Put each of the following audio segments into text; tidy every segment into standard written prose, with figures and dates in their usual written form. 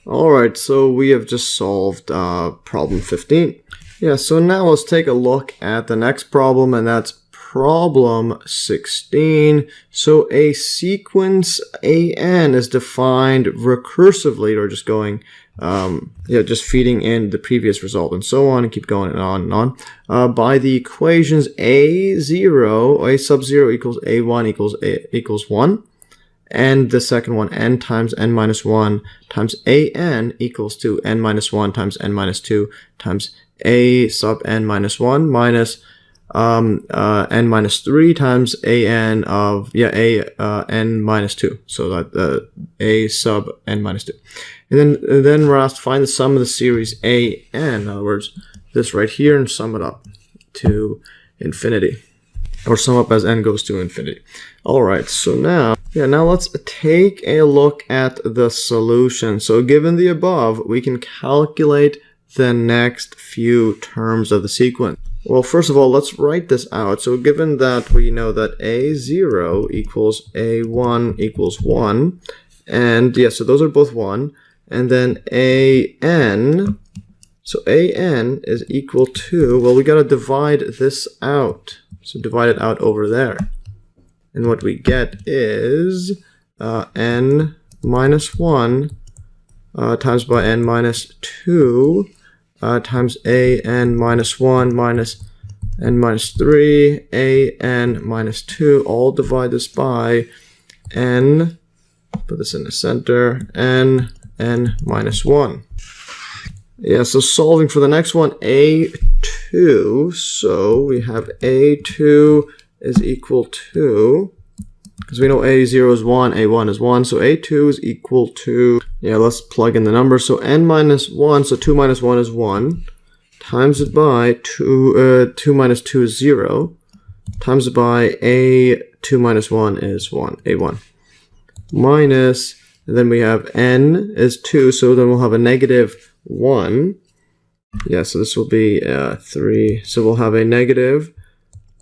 Alright, so we have just solved problem 15. Yeah, so now let's take a look at the next problem, and that's problem 16. So a sequence AN is defined recursively, or just going, just feeding in the previous result and so on, and keep going and on, by the equations A0, A sub 0 equals A1 equals 1. And the second one, n times n minus 1 times an equals to n minus 1 times n minus 2 times a sub n minus 1 minus n minus 3 times an of, n minus 2. So that a sub n minus 2. And then we're asked to find the sum of the series an, in other words, this right here, and sum it up to infinity. Or sum up as n goes to infinity. Alright, so now let's take a look at the solution. So given the above, we can calculate the next few terms of the sequence. Well, first of all, let's write this out. So given that we know that A0 equals A1 equals 1, and so those are both 1, and then AN, so AN is equal to, well, we got to divide this out. So divide it out over there. And what we get is n minus 1 times by n minus 2 times an minus 1 minus n minus 3, an minus 2. All divide this by n, put this in the center, n minus 1. Yeah, so solving for the next one, A2, so we have A2 is equal to, because we know A0 is 1, A1 is 1, so A2 is equal to, let's plug in the numbers. So n minus 1, so 2 minus 1 is 1, times it by 2 minus 2 is 0, times it by A2 minus 1 is 1, A1, minus, and then we have n is 2, so then we'll have a negative 1. Yeah, so this will be 3. So we'll have a negative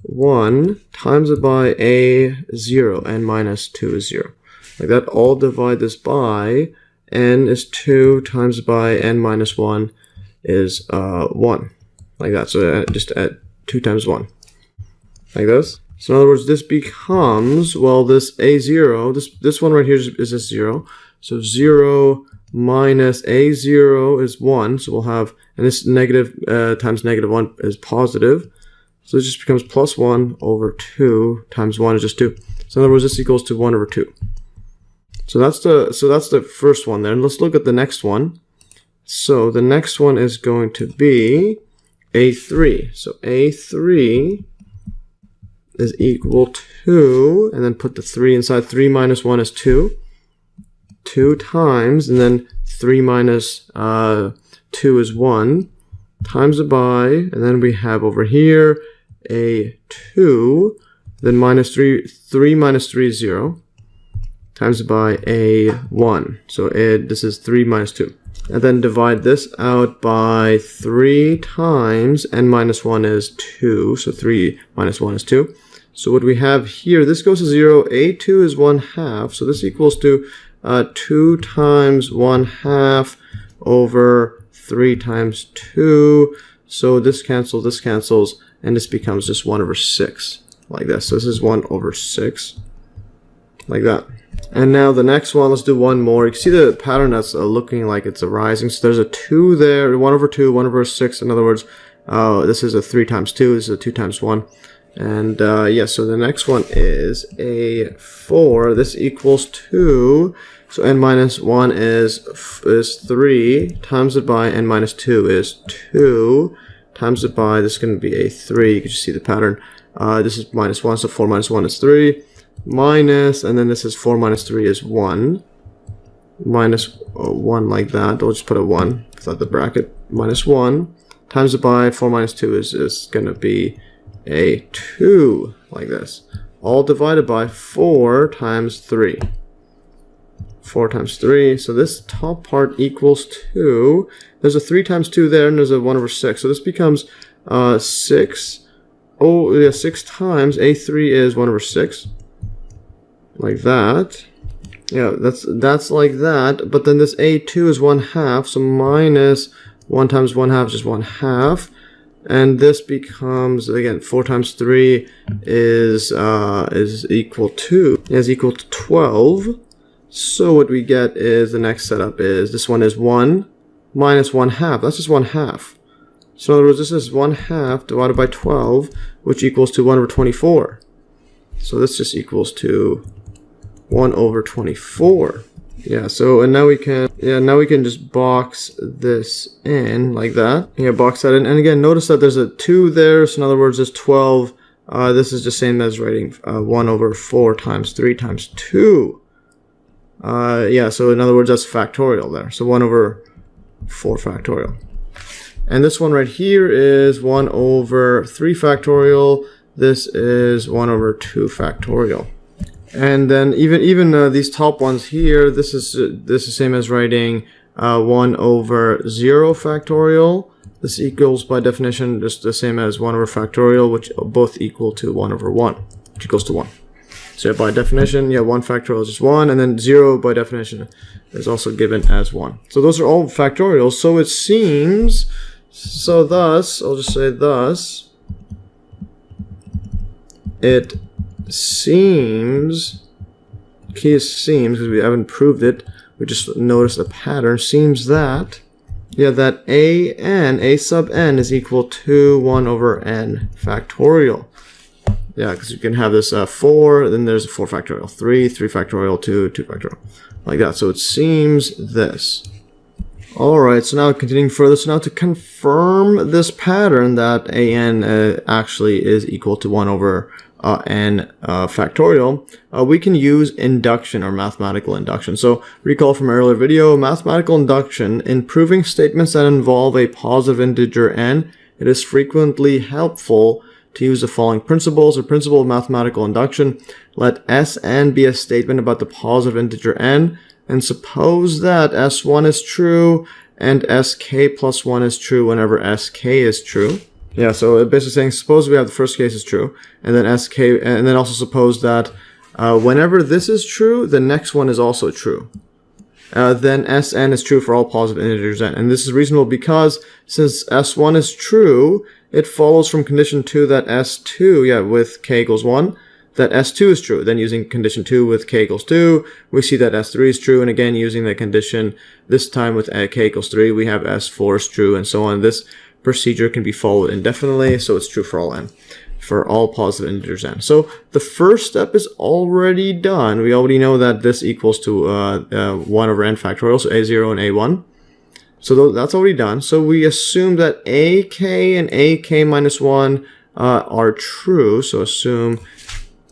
1 times it by A0, n minus 2 is 0. Like that, all divide this by, n is 2 times by n minus 1 is 1. Like that, so just add 2 times 1. Like this. So in other words, this becomes, well, this A0, this one right here is a 0. So 0 minus A0 is 1. So we'll have, and this negative times negative 1 is positive. So it just becomes plus 1 over 2 times 1 is just 2. So in other words, this equals to 1 over 2. So that's the first one there. And let's look at the next one. So the next one is going to be A3. So A3 is equal to, and then put the 3 inside. 3 minus 1 is 2. 2 times, and then 3 minus 2 is 1. Times it by, and then we have over here a 2, then minus 3 minus 3 is 0, times it by a 1. So this is 3 minus 2. And then divide this out by 3 times n minus 1 is 2, so 3 minus 1 is 2. So what we have here, this goes to 0, a2 is 1/2, so this equals to 2 times 1/2 over 3 times 2. So this cancels, and this becomes just 1 over 6, like this. So this is 1 over 6, like that. And now the next one, let's do one more. You can see the pattern that's looking like it's arising. So there's a 2 there, 1 over 2, 1 over 6. In other words, this is a 3 times 2, this is a 2 times 1. And so the next one is a 4. This equals 2. So n minus 1 is 3, times it by n minus 2 is 2, times it by, this is going to be a 3, you can just see the pattern. This is minus 1, so 4 minus 1 is 3, minus, and then this is 4 minus 3 is 1, minus 1 like that, we'll just put a 1 without the bracket, minus 1, times it by 4 minus 2 is going to be a 2, like this. All divided by 4 times 3. 4 times 3, so this top part equals 2. There's a 3 times 2 there, and there's a 1 over 6. So this becomes 6. Oh, yeah, 6 times A3 is 1 over 6. Like that. Yeah, that's like that. But then this a2 is 1/2, so minus 1 times 1/2 is just 1/2. And this becomes, again, 4 times 3 is equal to 12. So what we get is, the next setup is, this one is 1 minus 1/2. That's just 1/2. So in other words, this is 1/2 divided by 12, which equals to 1 over 24. So this just equals to 1 over 24. Yeah, so, and now we can just box this in like that. Yeah, box that in. And again, notice that there's a 2 there. So in other words, there's 12. This is just same as writing 1 over 4 times 3 times 2. Yeah, so in other words, that's factorial there. So 1 over 4 factorial. And this one right here is 1 over 3 factorial. This is 1 over 2 factorial. And then even these top ones here, this is the same as writing 1 over 0 factorial. This equals, by definition, just the same as 1 over factorial, which both equal to 1 over 1, which equals to 1. So by definition, yeah, 1 factorial is just 1, and then 0 by definition is also given as 1. So those are all factorials. So it seems, so thus, I'll just say thus, it seems, key is seems because we haven't proved it, we just noticed a pattern, seems that, yeah, that a sub n is equal to 1 over n factorial. Yeah, because you can have this 4, then there's a 4 factorial, 3 factorial, 2 factorial, like that. So it seems this. Alright, so now continuing further, so now to confirm this pattern that an actually is equal to 1 over n factorial, we can use induction or mathematical induction. So recall from an earlier video, mathematical induction, in proving statements that involve a positive integer n, it is frequently helpful to use the following principles. The principle of mathematical induction: let Sn be a statement about the positive integer n, and suppose that S1 is true and Sk plus 1 is true whenever Sk is true. Yeah, so basically saying, suppose we have the first case is true, and then Sk, and then also suppose that whenever this is true, the next one is also true. Then Sn is true for all positive integers n. And this is reasonable because since S1 is true, it follows from condition 2 that S2, yeah, with k equals 1, that S2 is true. Then using condition 2 with k equals 2, we see that S3 is true. And again, using the condition this time with k equals 3, we have S4 is true, and so on. This procedure can be followed indefinitely, so it's true for all n, for all positive integers n. So the first step is already done. We already know that this equals to 1 over n factorial, so a0 and a1. So that's already done. So we assume that ak and ak minus 1 are true. So assume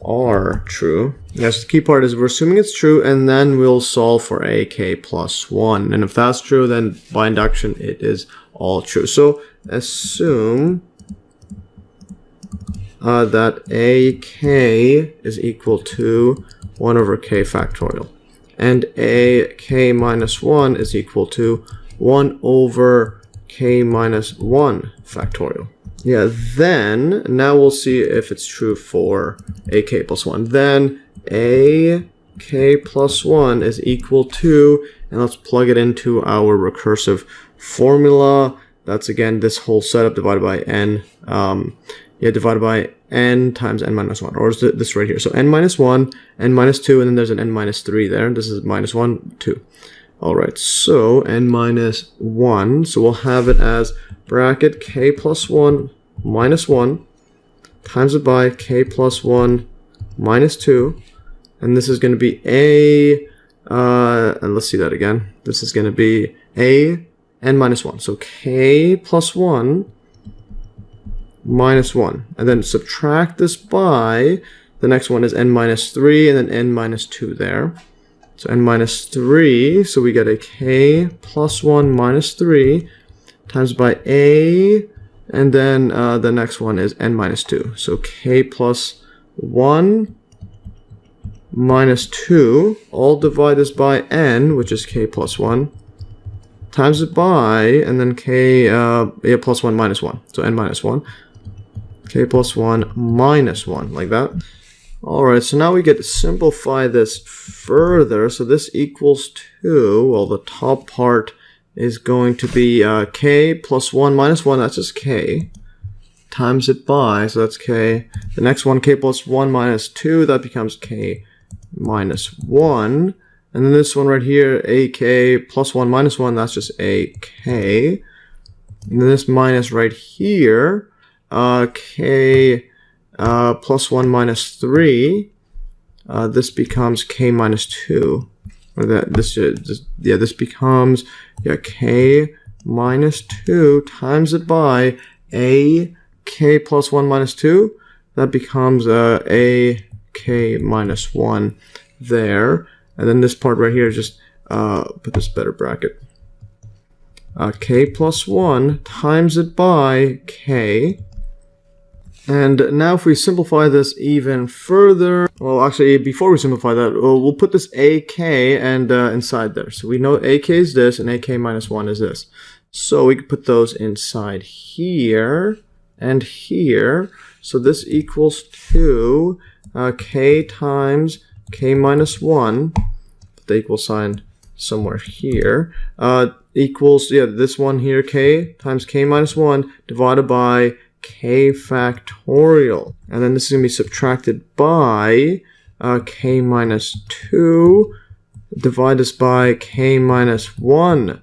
are true. Yes, the key part is we're assuming it's true, and then we'll solve for ak plus 1. And if that's true, then by induction it is all true. So assume that ak is equal to 1 over k factorial, and ak minus 1 is equal to 1 over k minus 1 factorial. Yeah, then, now we'll see if it's true for ak plus 1. Then ak plus 1 is equal to, and let's plug it into our recursive formula. That's, again, this whole setup divided by n, divided by n times n minus 1, or is this right here? So n minus 1, n minus 2, and then there's an n minus 3 there. This is minus 1, 2. All right, so n minus 1, so we'll have it as bracket k plus 1 minus 1 times it by k plus 1 minus 2, and this is going to be and let's see that again. This is going to be n minus 1, so k plus 1 minus 1, and then subtract this by, the next one is n minus 3, and then n minus 2 there. So n minus 3, so we get a k plus 1 minus 3 times by a, and then the next one is n minus 2. So k plus 1 minus 2, all divide this by n, which is k plus 1, times it by, and then k plus 1 minus 1. So n minus 1, k plus 1 minus 1, like that. Alright, so now we get to simplify this further. So this equals 2, well, the top part is going to be k plus 1 minus 1, that's just k, times it by, so that's k. The next one, k plus 1 minus 2, that becomes k minus 1. And then this one right here, ak plus 1 minus 1, that's just ak. And then this minus right here, k plus 1 minus 3, this becomes k minus 2. Or this becomes k minus 2 times it by a k plus 1 minus 2. That becomes a k minus 1 there. And then this part right here, just put this better bracket. K plus 1 times it by k. And now if we simplify this even further, well, actually, before we simplify that, we'll put this ak and inside there. So we know ak is this, and ak minus 1 is this. So we can put those inside here and here. So this equals 2 k times k minus 1. Put the equal sign somewhere here. Equals, this one here, k times k minus 1 divided by k factorial. And then this is going to be subtracted by k minus 2. Divide this by k minus 1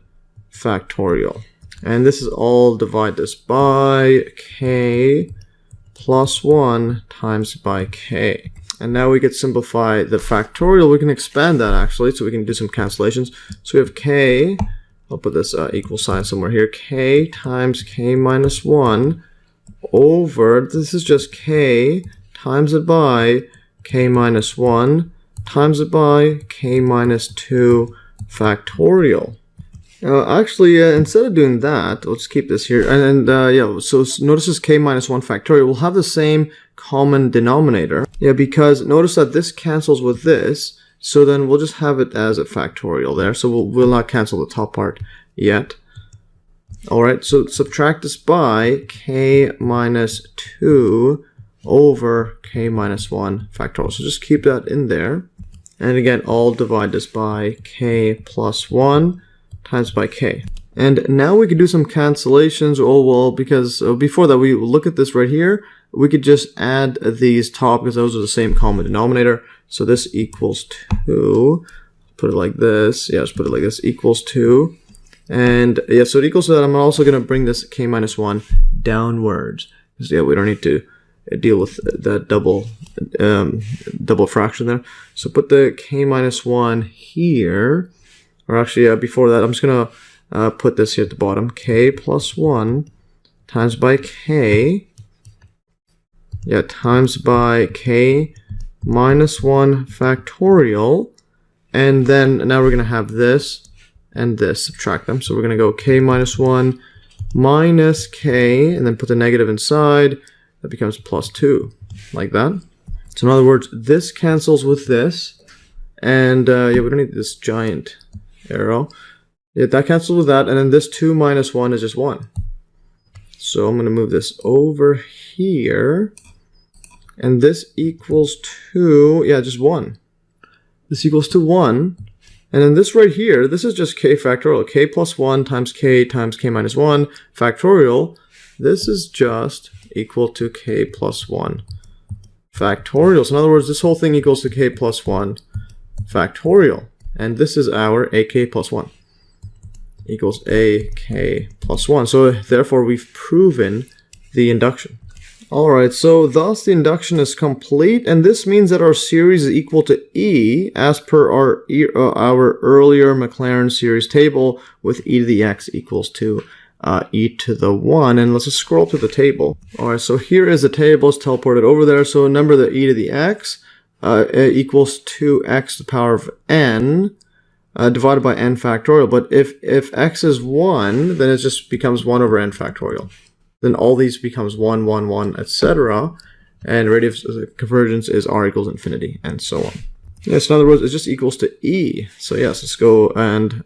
factorial. And this is all divide this by k plus 1 times by k. And now we can simplify the factorial. We can expand that actually, so we can do some cancellations. So we have k, I'll put this equal sign somewhere here, k times k minus 1 over, this is just k times it by k minus 1 times it by k minus 2 factorial. Actually, instead of doing that, let's keep this here. And so notice this k minus 1 factorial will have the same common denominator. Yeah, because notice that this cancels with this, so then we'll just have it as a factorial there. So we'll not cancel the top part yet. Alright, so subtract this by k minus 2 over k minus 1 factorial. So just keep that in there. And again, all divide this by k plus 1 times by k. And now we could do some cancellations. Oh, well, because before that, we look at this right here. We could just add these top because those are the same common denominator. So this equals 2. Put it like this. Yeah, let's put it like this. Equals 2. And yeah, so it equals to that. I'm also going to bring this k minus 1 downwards. Because yeah, we don't need to deal with that double fraction there. So put the k minus 1 here. Or actually, before that, I'm just going to put this here at the bottom. K plus 1 times by k. Yeah, times by k minus 1 factorial. And then now we're going to have this and this, subtract them. So we're going to go k minus 1 minus k, and then put the negative inside. That becomes plus 2, like that. So in other words, this cancels with this. And yeah, we don't need this giant arrow. Yeah, that cancels with that. And then this 2 minus 1 is just 1. So I'm going to move this over here. And this equals to, yeah, just 1. This equals to 1. And then this right here, this is just k factorial. K plus 1 times k minus 1 factorial. This is just equal to k plus 1 factorial. So in other words, this whole thing equals to k plus 1 factorial. And this is our ak plus 1. Equals ak plus 1. So therefore, we've proven the induction. Alright, so thus the induction is complete, and this means that our series is equal to E as per our earlier Maclaurin series table, with e to the x equals to e to the 1. And let's just scroll to the table. Alright, so here is the table. It's teleported over there. So remember that e to the x equals 2x to the power of n divided by n factorial. But if x is 1, then it just becomes 1 over n factorial. Then all these becomes 1, 1, 1, etc. And radius convergence is r equals infinity, and so on. Yes, in other words, it just equals to e. So yes, let's go and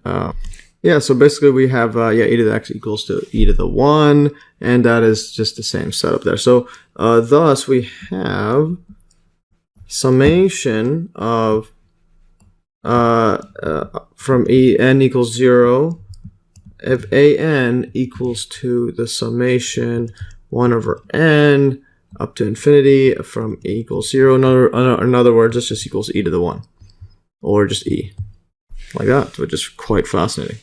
yeah. So basically, we have e to the x equals to e to the 1, and that is just the same setup there. So thus we have summation of from n equals 0 if an equals to the summation 1 over n up to infinity from e equals 0. In other words, this just equals e to the 1, or just e, like that, which is quite fascinating.